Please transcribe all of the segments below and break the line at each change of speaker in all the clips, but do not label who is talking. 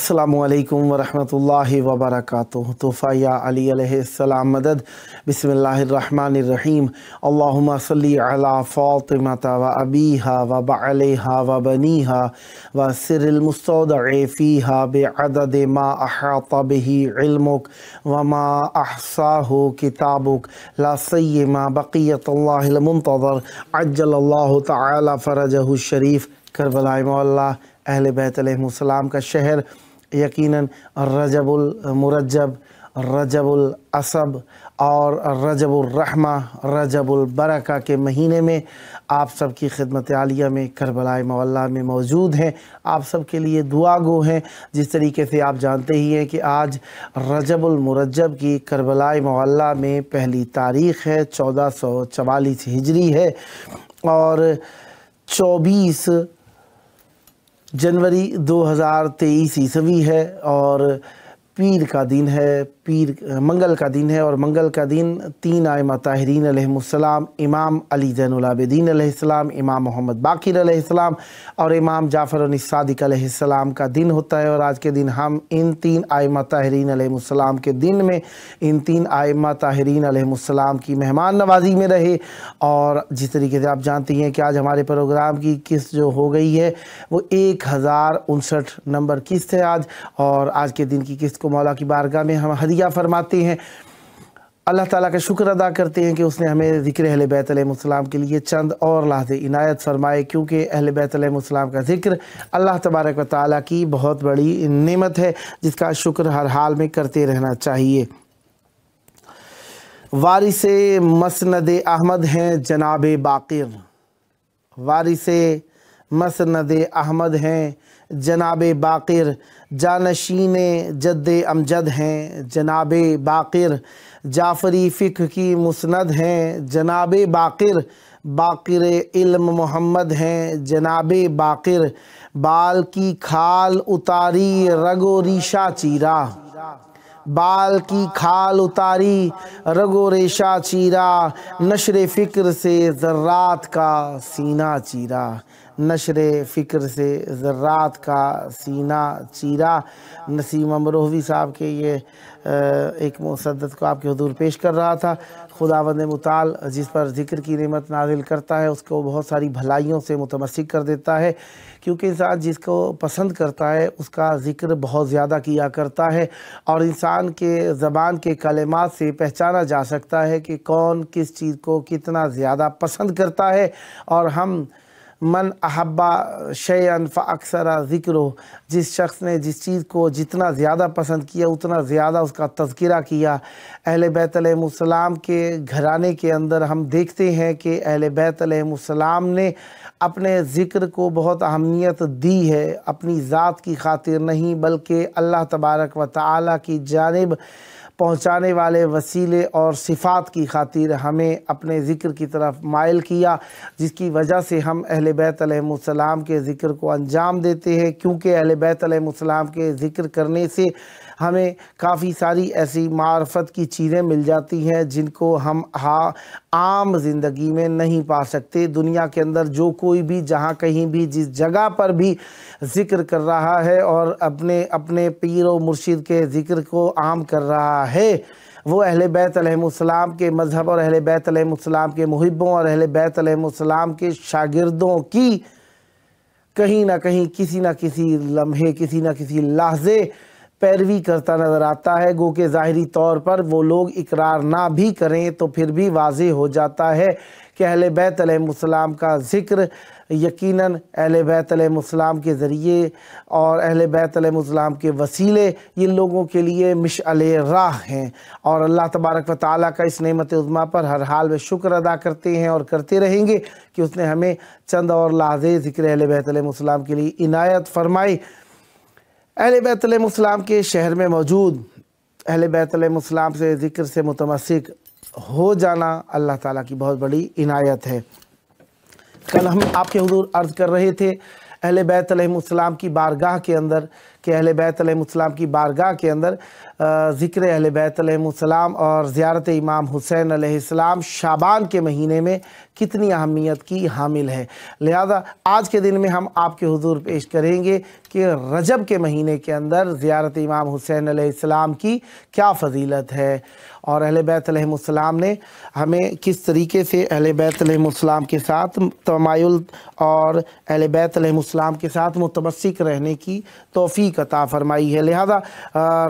अस्सलामुअलैकुम वरहमतुल्लाहि वबरकातुहू। तोहफ़ा या अली अलैहिस्सलाम मदद। बिस्मिल्लाहिर्रहमानिर्रहीम। अल्लाहुम्मा सल्ली अला फ़ातिमता व अबीहा व बअलिहा व बनीहा व सिर्रिल मुस्तौदअ फ़ीहा बिअदद मा अहाता बिही इल्मुक व मा अहसाहु किताबुक ला सय्यमा बक़ियतुल्लाहिल मुंतज़र अज्जलल्लाहु तआला फ़रजहु शरीफ। करबला मौला अहले बैत अलैहिमुस्सलाम का शहर, यकीनन रजबुल मुरज्जब, रजबुल असब और रजबुल रहमा, रजबुल बरका के महीने में आप सब की खिदमत आलिया में करबला मौला में मौजूद हैं। आप सब के लिए दुआ गो हैं। जिस तरीके से आप जानते ही हैं कि आज रजबुल मुरज्जब की करबला मौला में पहली तारीख़ है, 1444 हिजरी है और 24 जनवरी 2023 ईस्वी है और पीर का दिन है, मंगल का दिन है और मंगल का दिन 3 आइमा ताहिरीन अलैहिमुस्सलाम, इमाम अली ज़ैनुल आबिदीन अलैहिस्सलाम, इमाम मोहम्मद बाक़िर अलैहिस्सलाम और इमाम जाफ़र सादिक़ अलैहिस्सलाम का दिन होता है। और आज के दिन हम इन 3 आइमा ताहिरीन अलैहिमुस्सलाम के दिन में इन 3 आइमा ताहिरीन अलैहिमुस्सलाम की मेहमान नवाजी में रहे। और जिस तरीके से आप जानती हैं कि आज हमारे प्रोग्राम की किस्त जो हो गई है वो 1059 नंबर किस्त है आज, और आज के दिन की किस्त को मौला की बारगाह में हम हदिया फरमाते हैं। अल्लाह ताला का शुक्र अदा करते हैं कि उसने हमें ज़िक्र अहले बैत अलैहिमुस्सलाम के लिए चंद और लहज़े इनायत फरमाए, क्योंकि अहले बैत अलैहिमुस्सलाम का ज़िक्र अल्लाह तबारक व तआला की बहुत बड़ी नेमत है जिसका शुक्र हर हाल में करते रहना चाहिए। वारिसे मसनद अहमद हैं जनाब बाक़िर, वारिसे मसनद अहमद हैं जनाब बाक़िर, जानशीने जद्दे अमजद हैं जनाब बाक़िर, जाफ़री फ़िक़्ह की मुस्नद हैं जनाब बाक़िर, बाक़िर इल्म मोहम्मद हैं जनाब बाक़िर, बाल की खाल उतारी रगो रेशा चीरा, बाल की खाल उतारी रगो रेशा चीरा, नशरे फ़िक्र से ज़र्रात का सीना चीरा, नशरे फ़िक्र से ज़र्रात का सीना चीरा। नसीम अमरोहवी साहब के ये एक मुसद्दत को आपके हुज़ूर पेश कर रहा था। खुदावंद मुताल जिस पर ज़िक्र की नेमत नाज़िल करता है उसको बहुत सारी भलाइयों से मुतमस्सिक कर देता है, क्योंकि इंसान जिसको पसंद करता है उसका ज़िक्र बहुत ज़्यादा किया करता है और इंसान के ज़बान के कलिमात से पहचाना जा सकता है कि कौन किस चीज़ को कितना ज़्यादा पसंद करता है। और हम मन अहब्बा शैअन फ़अक्सरा ज़िक्रो, जिस शख्स ने जिस चीज़ को जितना ज़्यादा पसंद किया उतना ज़्यादा उसका तज़किरा किया। अहले बैत अलैहिमुस्सलाम के घराने के अंदर हम देखते हैं कि अहले बैत अलैहिमुस्सलाम ने अपने ज़िक्र को बहुत अहमियत दी है, अपनी ज़ात की खातिर नहीं बल्कि अल्लाह तबारक व तआला की जानिब पहुँचाने वाले वसीले और सिफ़ात की खातिर हमें अपने ज़िक्र की तरफ माइल किया, जिसकी वजह से हम अहले बैत अलैहिमुस्सलाम के ज़िक्र को अंजाम देते हैं। क्योंकि अहले बैत अलैहिमुस्सलाम के ज़िक्र करने से हमें काफ़ी सारी ऐसी मार्फत की चीज़ें मिल जाती हैं जिनको हम आम ज़िंदगी में नहीं पा सकते। दुनिया के अंदर जो कोई भी जहाँ कहीं भी जिस जगह पर भी ज़िक्र कर रहा है और अपने अपने पीर और मुर्शिद के ज़िक्र को आम कर रहा है, वो अहले बैत अलैहिमुस्सलाम के मज़हब और अहले बैत अलैहिमुस्सलाम के मुहिब्बों और अहले बैत अलैहिमुस्सलाम के शागिर्दों की कहीं ना कहीं किसी न किसी लम्हे किसी न किसी लहज़े पैरवी करता नज़र आता है। गो के ज़ाहिरी तौर पर वो लोग इकरार ना भी करें तो फिर भी वाज़ेह हो जाता है कि अहले बैत अलैहिमुस्सलाम का ज़िक्र यकीनन अहले बैत अलैहिमुस्सलाम के ज़रिए और अहले बैत अलैहिमुस्सलाम के वसीले ये लोगों के लिए मिशअले राह हैं। और अल्लाह तबारक व तआला का इस नेमत उज़्मा पर हर हाल में शुक्र अदा करते हैं और करते रहेंगे कि उसने हमें चंद और लहज़े ज़िक्र अहले बैत अलैहिमुस्सलाम के लिए इनायत फरमाई। अहले बैत अलैहिमुस्सलाम के शहर में मौजूद अहले बैत अलैहिमुस्सलाम से ज़िक्र से मुतमस्सिक हो जाना अल्लाह ताला की बहुत बड़ी इनायत है। कल हम आपके हुज़ूर अर्ज़ कर रहे थे अहले बैत अलैहिमुस्सलाम की बारगाह के अंदर کہ اہل بیت علیہ السلام کی بارگاہ کے اندر ذکر اہل بیت علیہ السلام اور زیارت امام حسین علیہ السلام شعبان کے مہینے میں کتنی اہمیت کی حامل ہے۔ لہذا آج کے دن میں ہم آپ کے حضور پیش کریں گے کہ رجب کے مہینے کے اندر زیارت امام حسین علیہ السلام کی کیا فضیلت ہے، اور اہل بیت علیہ السلام نے ہمیں کس طریقے سے اہل بیت علیہ السلام کے ساتھ تمایل اور اہل بیت علیہ السلام کے ساتھ متمسک رہنے کی توفیق عطا فرمائی ہے۔ لہذا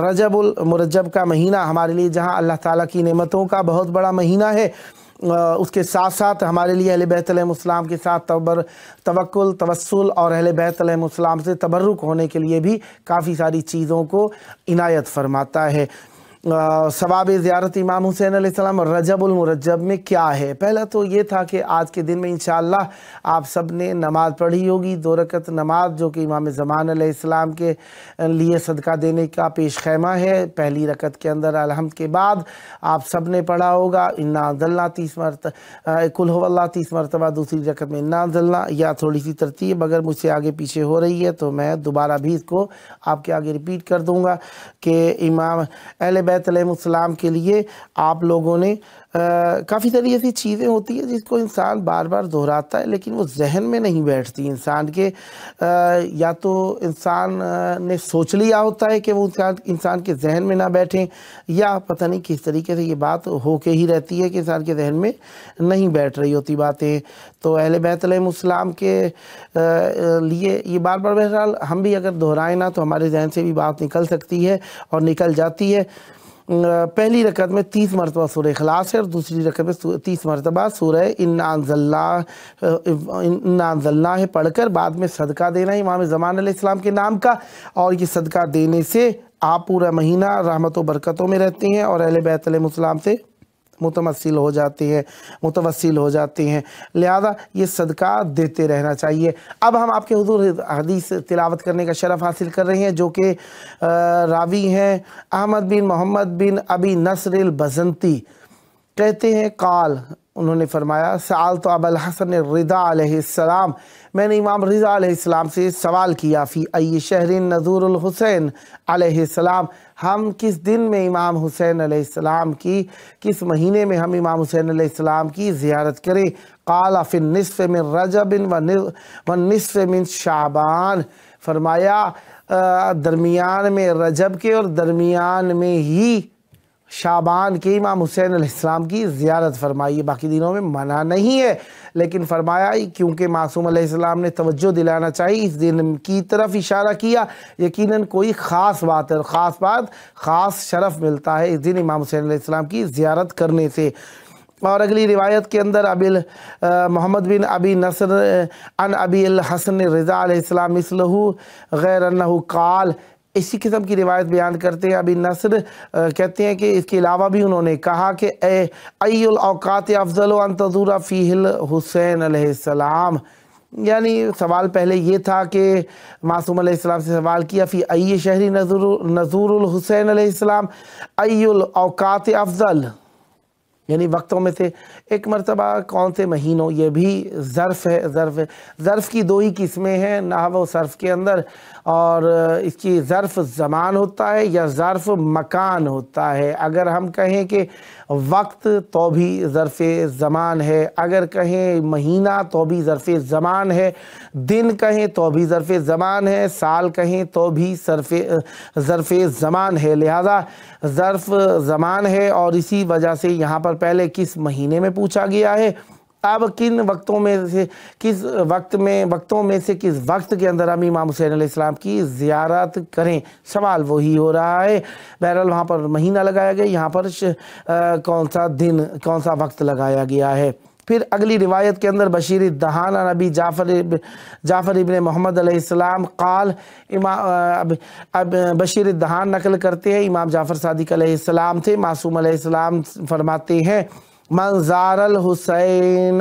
رجب المرجب کا مہینہ ہمارے لیے جہاں اللہ تعالیٰ کی نعمتوں کا بہت بڑا مہینہ ہے، اس کے ساتھ ساتھ ہمارے لیے اہل بیت علیہ السلام کے ساتھ توکل، توسل اور اہل بیت علیہ السلام سے تبرک ہونے کے لیے بھی کافی ساری چیزوں کو عنایت فرماتا ہے۔ ثواب زیارت امام حسین علیہ السلام رجب المرجب میں کیا ہے؟ پہلا تو یہ تھا کہ آج کے دن میں انشاءاللہ آپ سب نے نماز پڑھی ہوگی، 2 رکعت نماز جو کہ امام زمان علیہ السلام کے لیے صدقہ دینے کا پیش خیمہ ہے۔ پہلی رکعت کے اندر الحمد کے بعد آپ سب نے پڑھا ہوگا انا انزلنا 30 مرتبہ، قل هو اللہ 30 مرتبہ، دوسری رکعت میں انا انزلنا، یا تھوڑی سی ترتیب اگر مجھ سے آگے پیچھے ہو رہی ہے تو میں دوبارہ بھی اس کو آپ کے آگے ریپیٹ کر دوں گا کہ امام اہل بیت علیہ السلام کے لیے آپ لوگوں نے کافی ساری ایسی چیزیں ہوتی ہیں جس کو انسان بار بار دہراتا ہے لیکن وہ ذہن میں نہیں بیٹھتی انسان کے، یا تو انسان نے سوچ لیا ہوتا ہے کہ وہ انسان کے ذہن میں نہ بیٹھیں، یا پتہ نہیں کس طریقے سے یہ بات ہو کے ہی رہتی ہے کہ انسان کے ذہن میں نہیں بیٹھ رہی ہوتی باتیں۔ تو اہل بیت علیہ السلام کے لیے یہ بار بار بہرحال ہم بھی اگر دہرائیں نا تو ہمارے ذہن سے بھی بات نکل سکتی ہے اور نکل جاتی ہے۔ پہلی رکعت میں 30 مرتبہ سورہ اخلاص ہے اور دوسری رکعت میں 30 مرتبہ سورہ انا انزلنا ہے پڑھ کر بعد میں صدقہ دینا ہے امام زمان علیہ السلام کے نام کا، اور یہ صدقہ دینے سے آپ پورا مہینہ رحمت و برکتوں میں رہتے ہیں اور اہل بیت علیہ السلام سے متوسل ہو جاتے ہیں، لہذا یہ صدقہ دیتے رہنا چاہیے۔ اب ہم آپ کے حضور حدیث تلاوت کرنے کا شرف حاصل کر رہے ہیں جو کہ راوی ہیں احمد بن محمد بن ابی نصر البزنتی، کہتے ہیں قال، انہوں نے فرمایا سألت ابا الحسن الرضا علیہ السلام، میں نے امام رضا علیہ السلام سے سوال کیا فی ای شہر نزور الحسین علیہ السلام، ہم کس دن میں امام حسین علیہ السلام کی، کس مہینے میں ہم امام حسین علیہ السلام کی زیارت کریں؟ قال فی النصف من رجب والنصف من شعبان، فرمایا درمیان میں رجب کے اور درمیان میں ہی شعبان کے امام حسین علیہ السلام کی زیارت فرمائیے، باقی دنوں میں منع نہیں ہے، لیکن فرمایا کیونکہ معصوم علیہ السلام نے توجہ دلانا چاہیے اس دن کی طرف اشارہ کیا، یقیناً کوئی خاص بات ہے، خاص بات، خاص شرف ملتا ہے اس دن امام حسین علیہ السلام کی زیارت کرنے سے۔ اور اگلی روایت کے اندر محمد بن ابی نصر عن ابی الحسن رضا علیہ السلام مثلہ غیر انہ قال، اسی قسم کی روایت بیان کرتے ہیں ابی نصر، کہتے ہیں کہ اس کے علاوہ بھی انہوں نے کہا کہ ای الاوقات افضل ان تزور فیہ الحسین علیہ السلام، یعنی سوال پہلے یہ تھا کہ معصوم علیہ السلام سے سوال کیا فی ای شہری نزور الحسین علیہ السلام، ای الاوقات افضل، یعنی وقتوں میں سے ایک مرتبہ کون سے مہینوں، یہ بھی ظرف ہے، ظرف کی 2 ہی قسمیں ہیں نحو و صرف کے اندر، اور اس کی ظرف زمان ہوتا ہے یا ظرف مکان ہوتا ہے۔ اگر ہم کہیں کہ وقت تو بھی ظرف زمان ہے، اگر کہیں مہینہ تو بھی ظرف زمان ہے، دن کہیں تو بھی ظرف زمان ہے، سال کہیں تو بھی ظرف زمان ہے، لہذا ظرف زمان ہے، اور اسی وجہ سے یہاں پر پہلے کس مہینے میں پوچھا گیا ہے، اب کن وقتوں میں سے کس وقت کے اندر ہم امام حسین علیہ السلام کی زیارت کریں، سوال وہی ہو رہا ہے۔ بہرحال وہاں پر مہینہ لگایا گیا، یہاں پر کون سا دن، کون سا وقت لگایا گیا ہے۔ پھر اگلی روایت کے اندر بشیر الدہان نبی جعفر ابن محمد علیہ السلام قال، بشیر الدہان نقل کرتے ہیں امام جعفر صادق علیہ السلام تھے، معصوم علیہ السلام فرماتے ہیں من زار الحسین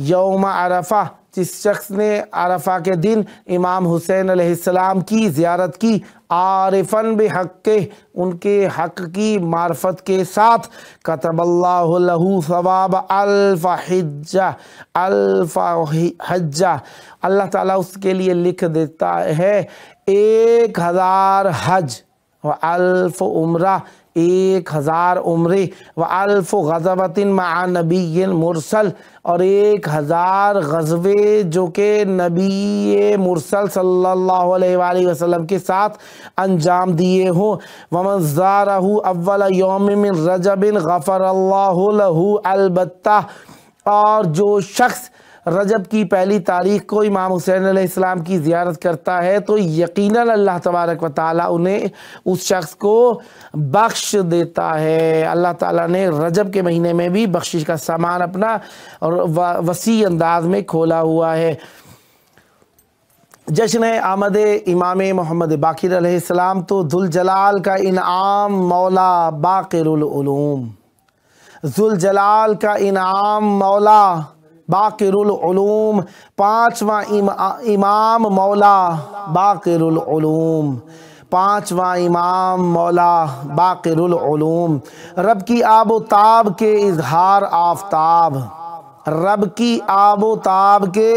یوم عرفہ، جس شخص نے عرفہ کے دن امام حسین علیہ السلام کی زیارت کی، عارفن بحق، ان کے حق کی معرفت کے ساتھ، کتب اللہ لہو ثواب الف حجہ، الف حجہ، اللہ تعالیٰ اس کے لیے لکھ دیتا ہے 1000 حج، و الف عمرہ، 1000 عمرے، و الف غزوۃ مع نبی مرسل، اور 1000 غزوے جو کہ نبی مرسل صلی اللہ علیہ وآلہ وسلم کے ساتھ انجام دیے ہوں۔ ومن زارہ اول یوم من رجب غفر اللہ لہ، البتہ اور جو شخص رجب کی پہلی تاریخ کو امام حسین علیہ السلام کی زیارت کرتا ہے تو یقیناً اللہ تبارک و تعالیٰ انہیں اس شخص کو بخش دیتا ہے۔ اللہ تعالیٰ نے رجب کے مہینے میں بھی بخشش کا سامان اپنا اور وسیع انداز میں کھولا ہوا ہے۔ جشن آمد امام محمد باقر علیہ السلام تو ذوالجلال کا انعام مولا باقر العلوم، ذوالجلال کا انعام مولا باقر العلوم، 5واں امام مولا باقر العلوم، 5واں امام مولا باقر العلوم، رب کی آب و تاب کے اظہار آفتاب، رب کی آب و تاب کے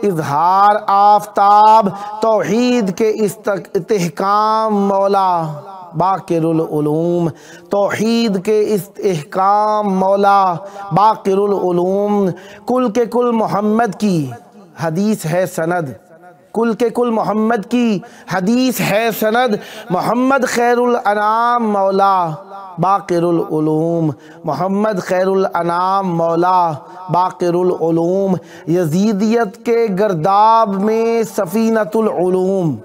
اظہار آفتاب، توحید کے استحکام مولا باقر العلوم، توحید کے استحکام مولا باقر العلوم، کل کے کل محمد کی حدیث ہے سند، کل کے کل محمد کی حدیث ہے سند، محمد خیر الانام مولا باقر العلوم، محمد خیر الانام مولا باقر العلوم، یزیدیت کے گرداب میں سفینۃ العلوم،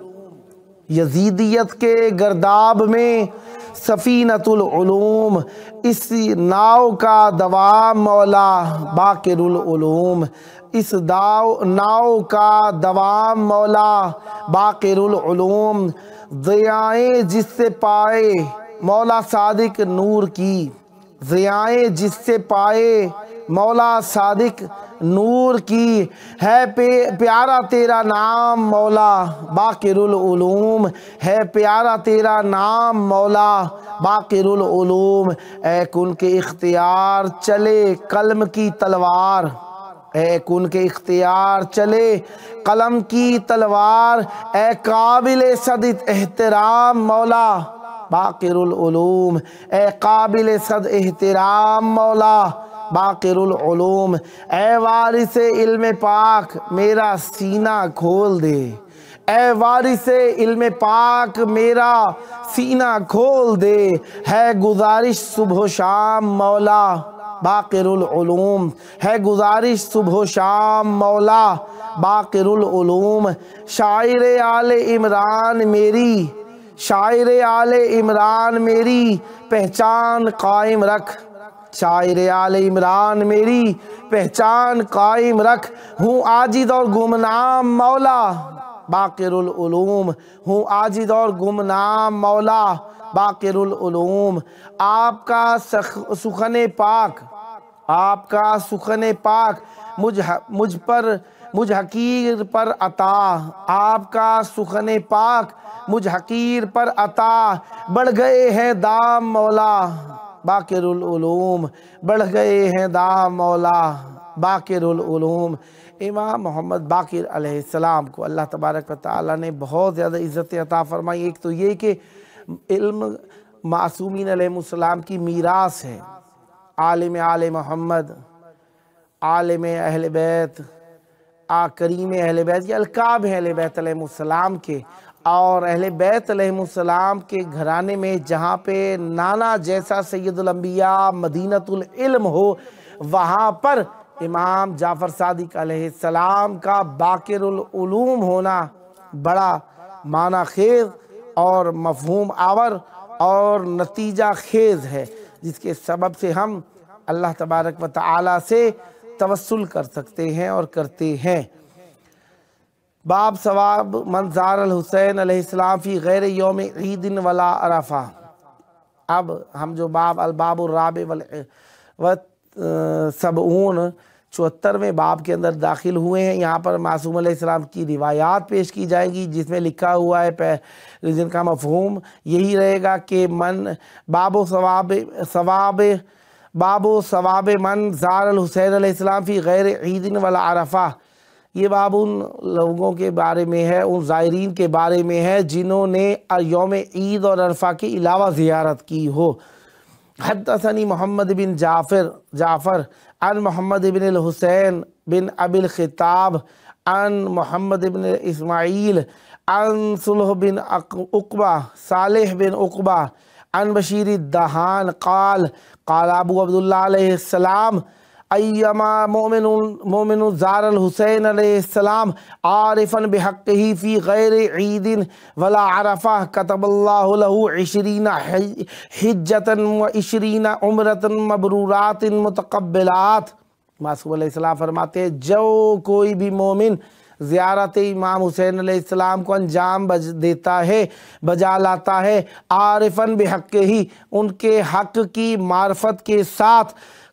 یزیدیت کے گرداب میں سفینۃ العلوم، اس ناؤ کا دوام مولا باقر العلوم، اس ناؤ کا دوام مولا باقر العلوم، ضیائیں جس سے پائے مولا صادق نور کی، ضیائیں جس سے پائے مولا صادق نور کی، ہے پیارا تیرا نام مولا باقر العلوم، ہے پیارا تیرا نام مولا باقر العلوم، اے کن کے اختیار چلے قلم کی تلوار، اے کن کے اختیار چلے قلم کی تلوار، اے قابل صد احترام مولا باقر العلوم، اے قابل صد احترام مولا باقر العلوم، اے وارث علم پاک میرا سینہ کھول دے، اے وارث علم پاک میرا سینہ کھول دے، ہے گزارش صبح و شام مولا باقر العلوم، ہے گزارش صبح و شام مولا باقر العلوم، شاعر آل عمران میری، شاعر آل عمران میری پہچان قائم رکھ، شاعر آل عمران میری پہچان قائم رکھ، ہوں عاجز اور گمنام مولا باقر العلوم، ہوں عاجز اور گمنام مولا باقر العلوم، آپ کا سخن پاک، آپ کا سخن پاک مجھ حقیر پر عطا، آپ کا سخن پاک مجھ حقیر پر عطا، بڑھ گئے ہیں دام مولا باقر العلوم، بڑھ گئے ہیں دام مولا باقر العلوم۔ امام محمد باقر علیہ السلام کو اللہ تبارک و تعالیٰ نے بہت زیادہ عزت عطا فرمائی۔ ایک تو یہ کہ علم معصومین علیہ السلام کی میراث ہے، عالم آل محمد، عالم اہل بیت، کریم اہل بیت، یہ القاب ہیں اہل بیت علیہ السلام کے، اور اہل بیت علیہ السلام کے گھرانے میں جہاں پہ نانا جیسا سید الانبیاء مدینۃ العلم ہو، وہاں پر امام جعفر صادق علیہ السلام کا باقر العلوم ہونا بڑا معنی خیز اور مفہوم آور اور نتیجہ خیز ہے، جس کے سبب سے ہم اللہ تبارک و تعالیٰ سے توسل کر سکتے ہیں اور کرتے ہیں۔ باب ثواب من زار الحسین علیہ السلام فی غیر یوم عید ولا عرفہ۔ اب ہم جو باب الباب الرابع والسبعون 74वें बाब के अंदर दाखिल हुए हैं। यहाँ पर मासूम अलैहिस्सलाम की रिवायात पेश की जाएंगी जिसमें लिखा हुआ है, जिनका मफ़हूम यही रहेगा कि मन बाबो सवाब मन ज़ार अल हुसैन अलैहिस्सलाम फ़ी गैर ईदिन वला अरफ़ा। ये बाब उन लोगों के बारे में है, उन ज़ायरीन के बारे में है जिन्होंने यौम ईद और अरफ़ा के अलावा ज़ियारत की हो। हद्दसनी मोहम्मद बिन जाफ़र अन मोहम्मद बिन अल हुसैन बिन अबिल ख़िताब अन मोहम्मद बिन इस्माईल अन सुलह बिन उक़बा सालेह बिन उक़बा अन बशीर दहान क़ाल अबू अब्दुल्लाह अलैहिस्सलाम अय्यमा मोमिन ज़ार अल हुसैन अलैहिस्सलाम आरिफन बिहक़्क़िही फ़ी गैर ईदिन वला अरफ़ा कतबल्लाहु लहू 20 हिज्जतन व 20 उम्रतन मबरूरातिन मुतक़ब्बिलात। मासूम अलैहिस्सलाम फरमाते हैं, जो कोई भी मोमिन ज़ियारत इमाम हुसैन अलैहिस्सलाम को अंजाम बजा लाता है, आरिफन बिहक़्क़िही, उनके हक़ की मार्फत के साथ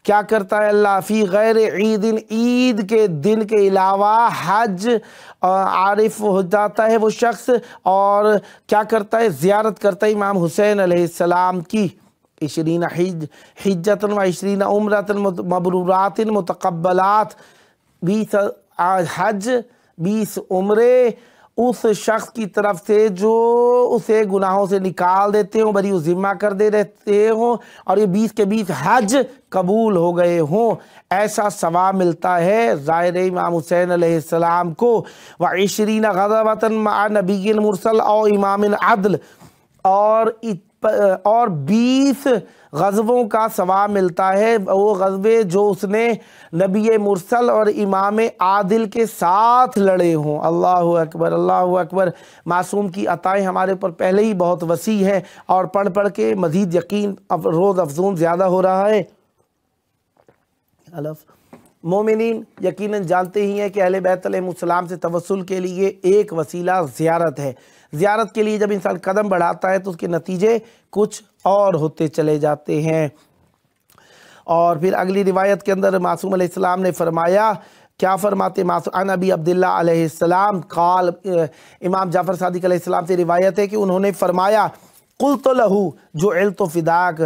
क्या करता है अल्लाह, फ़ी गैर ईदिन, ईद के दिन के अलावा हज आरिफ हो जाता है वो शख्स, और क्या करता है, ज़ियारत करता है इमाम हुसैन अलैहिस्सलाम की 20 हिज्जतन व 20 उम्रतन मबरूरातिन मुतक़ब्बलात, 20 हज 20 उम्रे उस शख्स की तरफ से जो उसे गुनाहों से निकाल देते हों, बरी ज़िम्मा कर दे रहते हों, और ये 20 के 20 हज कबूल हो गए हों, ऐसा सवाब मिलता है ज़ाहिर इमाम हुसैन अलैहिस्सलाम को। व 20 ग़ज़वतन मअ नबिय्यिन मुरसल और इमामिन अदल, और 20 ग़ज़वों का सवाब मिलता है, वो ग़ज़वे जो उसने नबी मुरसल और इमाम आदिल के साथ लड़े हों। अल्लाहु अकबर, अल्लाहु अकबर। मासूम की अताएँ हमारे ऊपर पहले ही बहुत वसी है, और पढ़ पढ़ के मज़ीद यकीन अब रोज़ अफ़ज़ून ज़्यादा हो रहा है। मोमिनीन यकीनन जानते ही हैं कि अहले बैत अलैहिमुस्सलाम से तवस्सुल के लिए एक वसीला ज़ियारत है। ज़ियारत के लिए जब इंसान कदम बढ़ाता है तो उसके नतीजे कुछ और होते चले जाते हैं। और फिर अगली रिवायत के अंदर मासूम अलैहिस्सलाम ने फरमाया, क्या फरमाते मासूम, अन अबी अब्दुल्लाह अलैहिस्सलाम क़ाल, इमाम जाफ़र सादिक़ अलैहिस्सलाम से रिवायत है कि उन्होंने फरमाया, क़ुल्तु लहू जुइल्तु फ़िदाक।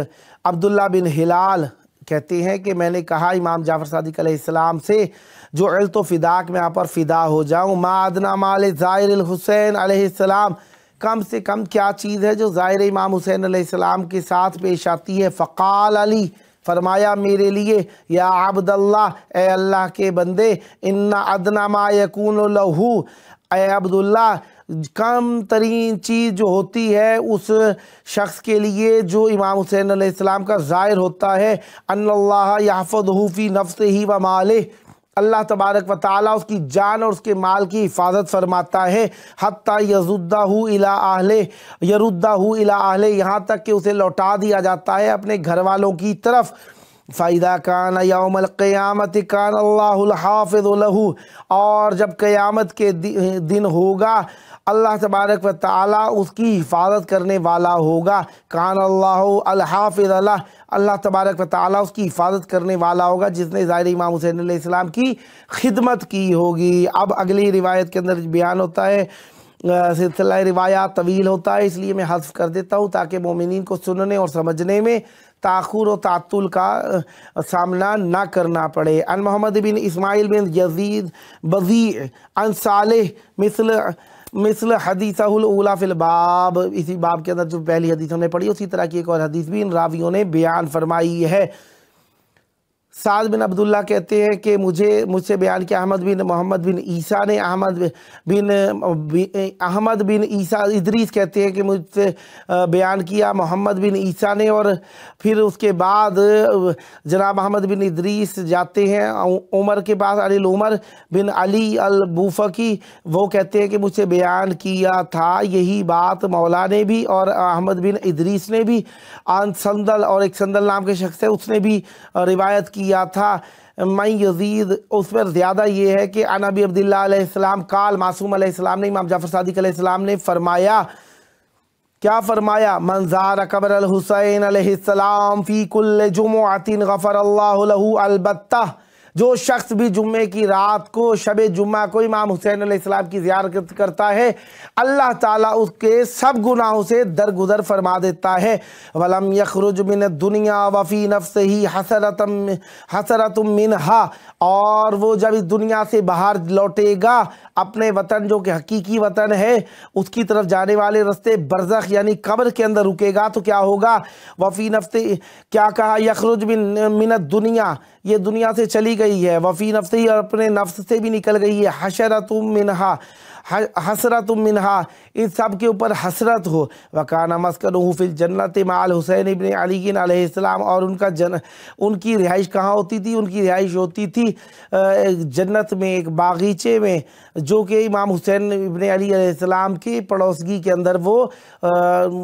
अब्दुल्लाह बिन हिलाल कहते हैं कि मैंने कहा इमाम जाफ़र सादिक़ अलैहिस्सलाम से, जुइल्तु फ़िदाक, मैं यहाँ पर फ़िदा हो जाऊँ, मा अदना माल ज़ाहिर अल हुसैन अलैहिस्सलाम, कम से कम क्या चीज़ है जो ज़ाहिर इमाम हुसैन अलैहिस्सलाम के साथ पेश आती है। फ़क़ाल अली, फरमाया मेरे लिए, या अब्दुल्लाह, ए अल्लाह के बंदे, इन्ना अदना मा यकूनु लहू, ए अब्दुल्लाह, कम तरीन चीज़ जो होती है उस शख्स के लिए जो इमाम हुसैन अलैहिस्सलाम का ज़ाहिर होता है, अन्नल्लाह यहफ़ज़ुहु फ़ी नफ़्सिही व मालिही, अल्लाह तबारक व तआला उसकी जान और उसके माल की हिफाजत फरमाता है, हत्ता यरुद्दाहु इला आहले, यहाँ तक कि उसे लौटा दिया जाता है अपने घर वालों की तरफ। फ़ाइदा कान यौमल क़ियामत कान अल्लाहुल हाफ़िज़ु लहू, और जब क़यामत के दिन होगा अल्लाह तबारक व तआला उसकी हिफाजत करने वाला होगा। कान अल्लाहु अल हाफ़िज़ लह, अल्लाह तबारक व तआला उसकी हिफाजत करने वाला होगा जिसने ज़ाहिर इमाम हुसैन अलैहिस्सलाम की खिदमत की होगी। अब अगली रिवायत के अंदर बयान होता है, सिलसिला रिवायात तवील होता है, इसलिए मैं हज़्फ़ कर देता हूँ ताकि मोमिनीन को सुनने और समझने में ताख़ुर और तातुल का सामना ना करना पड़े। अन मोहम्मद बिन इस्माईल बिन यज़ीद बज़ी अन सालेह मिसल हदीसहुल ऊला फिल बाब, इसी बाब के अंदर जो पहली हदीस हमने पढ़ी उसी तरह की एक और हदीस भी इन रावियों ने बयान फरमाई है। साद बिन अब्दुल्ला कहते हैं कि मुझसे बयान किया अहमद बिन मोहम्मद बिन ईसा ने, अहमद बिन ईसा इदरीस कहते हैं कि मुझसे बयान किया मोहम्मद बिन ईसा ने, और फिर उसके बाद जनाब अहमद बिन इदरीस जाते हैं उमर के पास, अली उमर बिन अली अल बूफ़की, वो कहते हैं कि मुझसे बयान किया था यही बात मौला ने भी और अहमद बिन इदरीस ने भी। आन संदल, और एक संदल नाम के शख्स है उसने भी रिवायत किया था। मैं यजीद, उस पर ज़्यादा ये है कि नबी अब्दुल्लाह अलैहिस्सलाम काल, मासूम अलैहिस्सलाम ने, इमाम जाफ़र सादिक़ अलैहिस्सलाम ने फरमाया, क्या फरमाया, मन ज़ार क़ब्र अल हुसैन अलैहिस्सलाम फ़ी कुल्ल जुमुअतिन गफ़रल्लाहु लहू अलबत्ता, جو شخص بھی جمعے کی رات کو شب جمعہ کو امام حسین علیہ السلام کی زیارت کرتا ہے اللہ تعالیٰ اس کے سب گناہوں سے درگزر فرما دیتا ہے۔ وَلَمْ يَخْرُجْ مِنَ الدُّنْيَا وَفِي نَفْسِهِ حَسَرَةٌ مِّنْهَا، اور وہ جب اس دنیا سے باہر لوٹے گا اپنے وطن جو کہ حقیقی وطن ہے اس کی طرف جانے والے رستے برزخ یعنی قبر کے اندر رکے گا تو کیا ہوگا؟ وفی نفس، کیا کہا؟ یخرج من الدنیا، یہ دنیا سے چلی گئی ہے، وفی نفسی، اور اپنے نفس سے بھی نکل گئی ہے، حشرۃ منہا، حسرت منہا، ان سب کے اوپر حسرت ہو۔ وکانا مسکنہ فی الجنت مع الحسین ابن علی علیہ السلام، اور ان کی رہائش کہاں ہوتی تھی؟ ان کی رہائش ہوتی تھی جنت میں ایک باغیچے میں جو کہ امام حسین ابن علی علیہ السلام کی پڑوسگی کے اندر وہ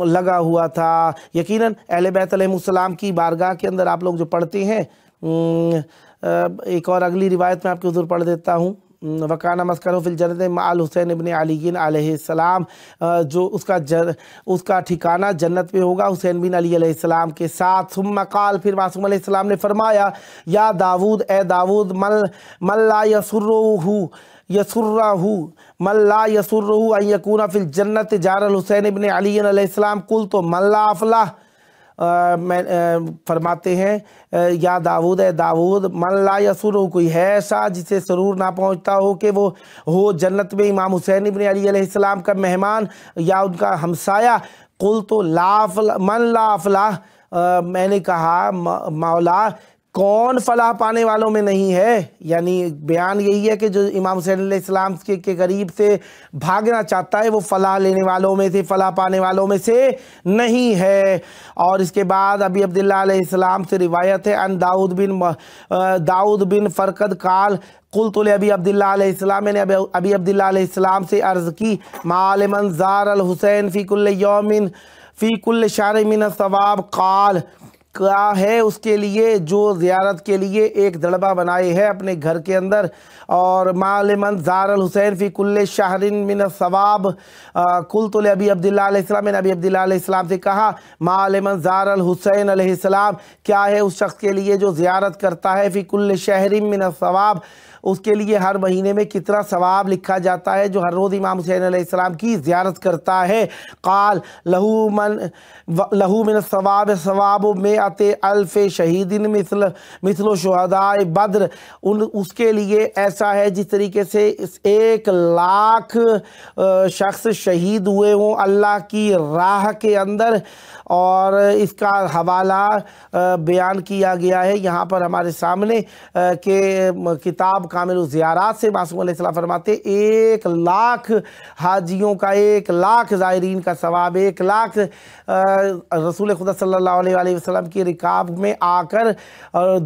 لگا ہوا تھا۔ یقیناً اہل بیت علیہ السلام کی بارگاہ کے اندر آپ لوگ جو پڑھتے ہیں، ایک اور اگلی روایت میں آپ کے حضور پڑھ دیتا ہوں، وکانہ مسکنہ فی الجنت مع الحسین ابن علی علیہ السلام، جو اس کا ٹھکانہ جنت میں ہوگا حسین بن علی علیہ السلام کے ساتھ۔ ثم قال، پھر معصوم علیہ السلام نے فرمایا، یا داود، اے داود، من لا یسرہ ان یکون فی الجنت جار الحسین ابن علی علیہ السلام، قلت من لا افلح، فرماتے ہیں یا داود، اے داود، من لا یسرہ، کوئی ہے ایسا جسے سرور نہ پہنچتا ہو کہ وہ ہو جنت میں امام حسین ابن علی علیہ السلام کا مہمان یا ان کا ہمسایہ؟ قلت من لا افلح، میں نے کہا مولا کون فلاح پانے والوں میں نہیں ہے؟ یعنی بیان یہی ہے کہ جو امام حسین علیہ السلام کے قریب سے بھاگنا چاہتا ہے وہ فلاح لینے والوں میں سے، فلاح پانے والوں میں سے نہیں ہے۔ اور اس کے بعد ابی عبداللہ علیہ السلام سے روایت ہے، ان داؤد بن فرقد قال، قلت لابی عبداللہ علیہ السلام، میں نے ابی عبداللہ علیہ السلام سے عرض کی، ما لمن زار الحسین فی کل یوم فی کل شہر من الثواب، قال، کیا ہے اس کے لیے جو زیارت کے لیے ایک دڑبہ بنائے ہے اپنے گھر کے اندر، اور ما لمن زار الحسین فی کل شہر من الثواب، قلت لابی عبداللہ علیہ السلام، میں نے ابی عبداللہ علیہ السلام سے کہا، ما لمن زار الحسین علیہ السلام، کیا ہے اس شخص کے لیے جو زیارت کرتا ہے فی کل شہر من الثواب، اس کے لیے ہر مہینے میں کتنا ثواب لکھا جاتا ہے جو ہر روز امام حسین علیہ السلام کی زیارت کرتا ہے؟ قال لہو من الثواب ثواب مئۃ الف شہید مثل شہداء بدر، اس کے لیے ایسا ہے جس طریقے سے 1,00,000 شخص شہید ہوئے ہوں اللہ کی راہ کے اندر۔ اور اس کا حوالہ بیان کیا گیا ہے یہاں پر ہمارے سامنے کہ کتاب کامل الزیارات سے معصوم علیہ السلام فرماتے 1,00,000 حاجیوں کا، 1,00,000 زائرین کا ثواب، 1,00,000 رسول خدا صلی اللہ علیہ وسلم کی رکاب میں آ کر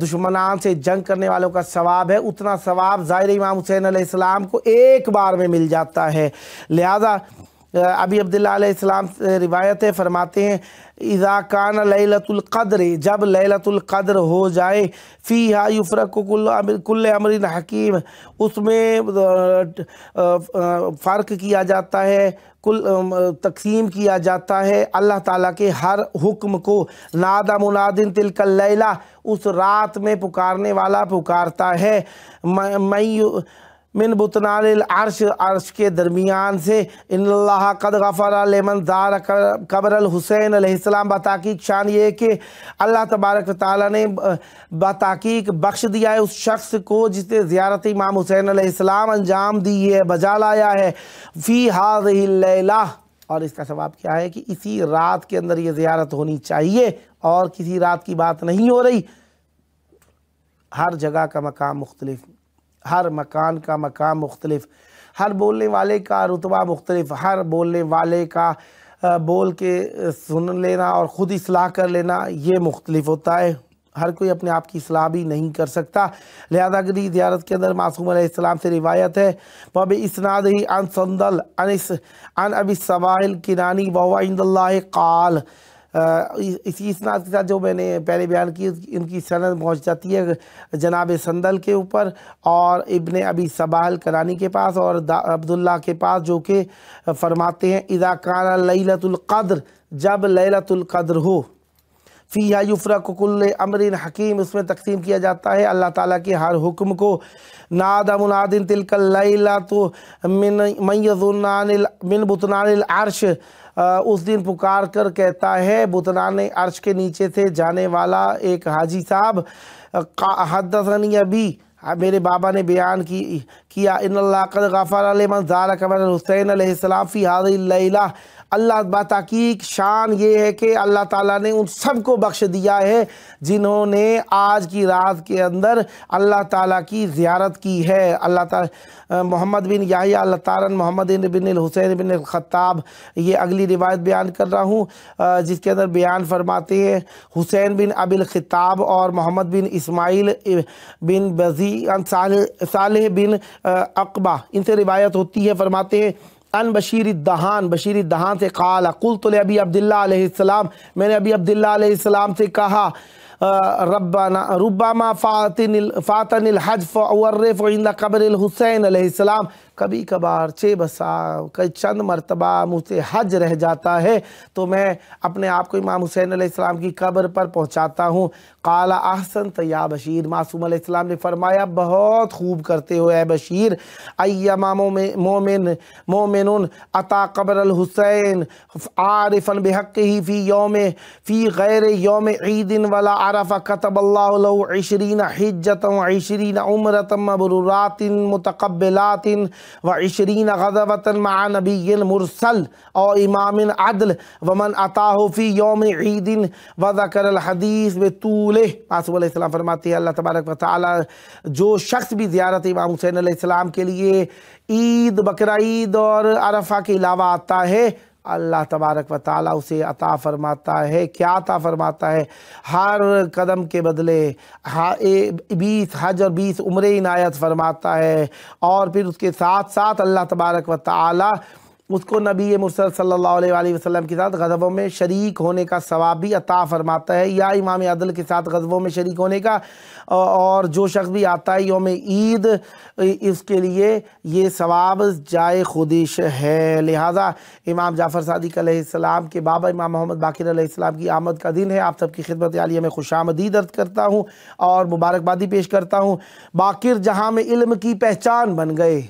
دشمنان سے جنگ کرنے والوں کا ثواب ہے، اتنا ثواب ظاہر امام حسین علیہ السلام کو ایک بار میں مل جاتا ہے۔ لہذا ابی عبداللہ علیہ السلام سے روایت ہے، فرماتے ہیں اذا کان لیلۃ القدر، جب لیلۃ القدر ہو جائے، فیہا یفرق کل امر حکیم، اس میں فرق کیا جاتا ہے، تقسیم کیا جاتا ہے اللہ تعالیٰ کے ہر حکم کو۔ نادى مناد تلک اللیلہ، اس رات میں پکارنے والا پکارتا ہے، من بطنان العرش، عرش کے درمیان سے، ان اللہ قد غفر لمن زار قبر الحسین علیہ السلام، بتحقیق شان یہ ہے کہ اللہ تبارک و تعالیٰ نے بتحقیق بخش دیا ہے اس شخص کو جس نے زیارت امام حسین علیہ السلام انجام دی ہے، بجا لایا ہے، فی ہذہ اللیلہ، اور اس کا ثواب کیا ہے کہ اسی رات کے اندر یہ زیارت ہونی چاہیے اور کسی رات کی بات نہیں ہو رہی۔ ہر جگہ کا مقام مختلف، ہر مکان کا مقام مختلف، ہر بولنے والے کا رتبہ مختلف، ہر بولنے والے کا بول کے سن لینا اور خود اصلاح کر لینا یہ مختلف ہوتا ہے، ہر کوئی اپنے آپ کی اصلاح بھی نہیں کر سکتا۔ لہذا اگلی زیارت کے اندر معصوم علیہ السلام سے روایت ہے، وَبِإِسْنَادِهِ عَنْ صَنْدَلْ عَنْ أَبِي الصَّبَاحِ الْكِنَانِي وَهُوَ عِنْدَ اللَّهِ قَالَ، اسی اسناد کے ساتھ جو میں نے پہلے بیان کی ان کی سند پہنچ جاتی ہے جناب سندل کے اوپر اور ابن ابی صباح الکنانی کے پاس اور عبداللہ کے پاس، جو کہ فرماتے ہیں اذا کان لیلۃ القدر، جب لیلۃ القدر ہو، फ़ीहा युफ़रक़ु कुल्लु अम्रिन हकीम, उसमें तक़सीम किया जाता है अल्लाह ताला के हर हुक्म को। नादा मुनादिन तिलकल लैलतु मिन बुतनानिल अर्श, उस दिन पुकार कर कहता है बुतनान अर्श के नीचे से जाने वाला एक हाजी साहब, हद्दसनी अबी, मेरे बाबा ने बयान किया इन्नल्लाह क़द गफ़र लिमन ज़ारक मिनल हुसैन अलैहिस्सलाम फ़ी हाज़िहिल लैला, अल्लाह बातहक़ीक़ शान ये है कि अल्लाह ताला ने उन सबको बख्श दिया है जिन्होंने आज की रात के अंदर अल्लाह ताला की ज़ियारत की है। अल्लाह ताला मोहम्मद बिन याहिया अल-तारन मोहम्मद बिन हुसैन बिन ख़त्ताब, ये अगली रिवायत बयान कर रहा हूँ जिसके अंदर बयान फरमाते हैं हुसैन बिन अबिल ख़िताब और मोहम्मद बिन इस्माइल बिन बज़ी सालेह बिन अक़बा, इनसे रिवायत होती है। फरमाते हैं अन बशीर दहान से क़ाल क़ुल्तु li अबी अब्दुल्लाह अलैहिस्सलाम, मैंने अबी अब्दुल्लाह अलैहिस्सलाम से कहा रुब्बमा फ़ातनिल हज फ़अवर्रिफ़ु इंद क़ब्रिल हुसैन अलैहिस्सलाम, कभी कभार कई चंद मरतबा मुझसे हज रह जाता है तो मैं अपने आप को इमाम हुसैन अलैहिस्सलाम की कब्र पर पहुंचाता हूँ। क़ाला अहसनत या बशीर, मासूम अलैहिस्सलाम ने फरमाया बहुत खूब करते हो ए बशीर। अय्यमा मोमिनुन अता क़ब्रल हुसैन आरिफन बिहक़्क़िही फ़ी गैर यौम ईदिन वला अरफ़ा कतबल्लाहु लहु 20 हिज्जतन व 20 उम्रतन मबरूरातिन मुतक़ब्बिलातिन व 20 ग़ज़वतन मअ नबिय्यिन मुरसल और इमामिन अदल वमन अताहु फ़ी यौम ईदिन व ज़करल हदीस बितूले। मासूम अलैहिस्सलाम फरमाती है अल्लाह तबारक व तआला जो शख्स भी ज़ियारत इमाम हुसैन अलैहिस्सलाम के लिए ईद, बकरा ईद और अरफा के अलावा आता है, अल्लाह तबारक व ताला उसे अता फरमाता है। क्या अता फरमाता है? हर कदम के बदले 20 हज और 20 उम्रे इनायत फरमाता है और फिर उसके साथ साथ अल्लाह तबारक व ताला उसको नबी मुरसल सल्लल्लाहु अलैहि वसल्लम के साथ ग़ज़वों में शरीक होने का सवाब भी अता फरमाता है, या इमाम अदल के साथ ग़ज़वों में शरीक होने का। और जो शख्स भी आता है यौम ईद, इसके लिए ये सवाब जाए खुदिश है। लिहाजा इमाम जाफ़र सादिक़ अलैहिस्सलाम के बाबा इमाम मोहम्मद बाक़िर अलैहिस्सलाम की आमद का दिन है। आप सबकी खिदमत आलिया में खुशामदीद अर्ज़ करता हूँ और मुबारकबादी पेश करता हूँ। बाक़िर जहाँ में इल्म की पहचान बन गए,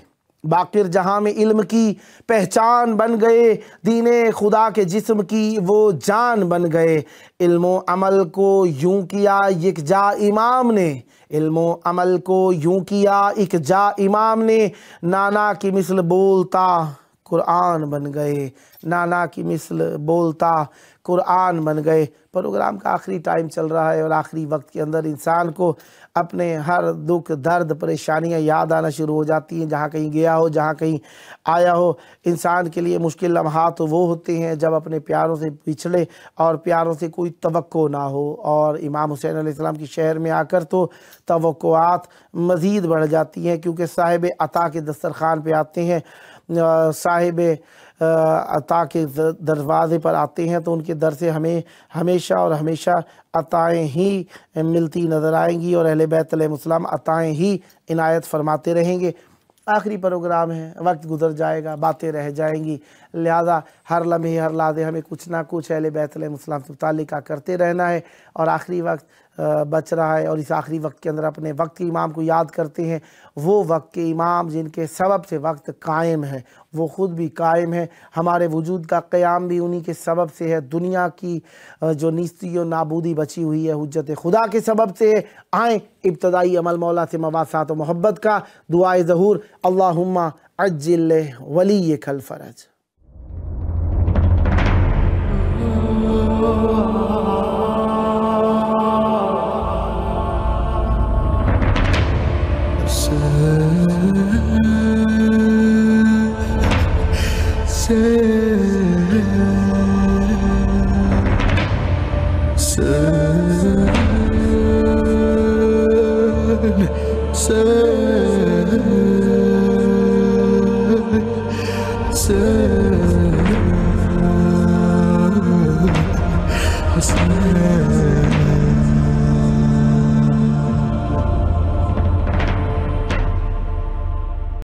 बाक़िर जहाँ में इल्म की पहचान बन गए, दीने खुदा के जिस्म की वो जान बन गए। इल्मो अमल को यूं किया यकजा इमाम ने, इल्मो अमल को यूं किया यकजा इमाम ने, नाना की मिसल बोलता कुरान बन गए, नाना की मिसल बोलता कुरान बन गए। प्रोग्राम का आखिरी टाइम चल रहा है और आखिरी वक्त के अंदर इंसान को अपने हर दुख दर्द परेशानियां याद आना शुरू हो जाती हैं। जहाँ कहीं गया हो, जहाँ कहीं आया हो, इंसान के लिए मुश्किल लम्हात तो वो होते हैं जब अपने प्यारों से पिछड़े और प्यारों से कोई तवक्को ना हो। और इमाम हुसैन अलैहिस्सलाम की शहर में आकर तो तवक्कुआत मज़ीद बढ़ जाती हैं, क्योंकि साहिब अता के दस्तरखान पे आते हैं, साहिब अता के दरवाज़े पर आते हैं तो उनके दर से हमें हमेशा और हमेशा अताएँ ही मिलती नज़र आएंगी और अहले बैत अलैहिमुस्सलाम अताएँ ही इनायत फरमाते रहेंगे। आखिरी प्रोग्राम है, वक्त गुज़र जाएगा, बातें रह जाएंगी, लिहाजा हर लम्हे हर लादे हमें कुछ ना कुछ अहले बैत अलैहिमुस्सलाम से मुताल्लिक़ करते रहना है। और आखिरी वक्त बच रहा है और इस आखिरी वक्त के अंदर अपने वक्त के इमाम को याद करते हैं। वो वक्त के इमाम जिनके सबब से वक्त कायम है, वो ख़ुद भी कायम है, हमारे वजूद का क़याम भी उन्हीं के सबब से है। दुनिया की जो नीस्ती और नाबूदी बची हुई है हुज्जत खुदा के सबब से। आएँ इब्तदाई अमल मौला से मवासात और मोहब्बत का दुआए ज़हूर, अल्लाहुम्मा अज्जिल वलीयकल फ़रज।
Say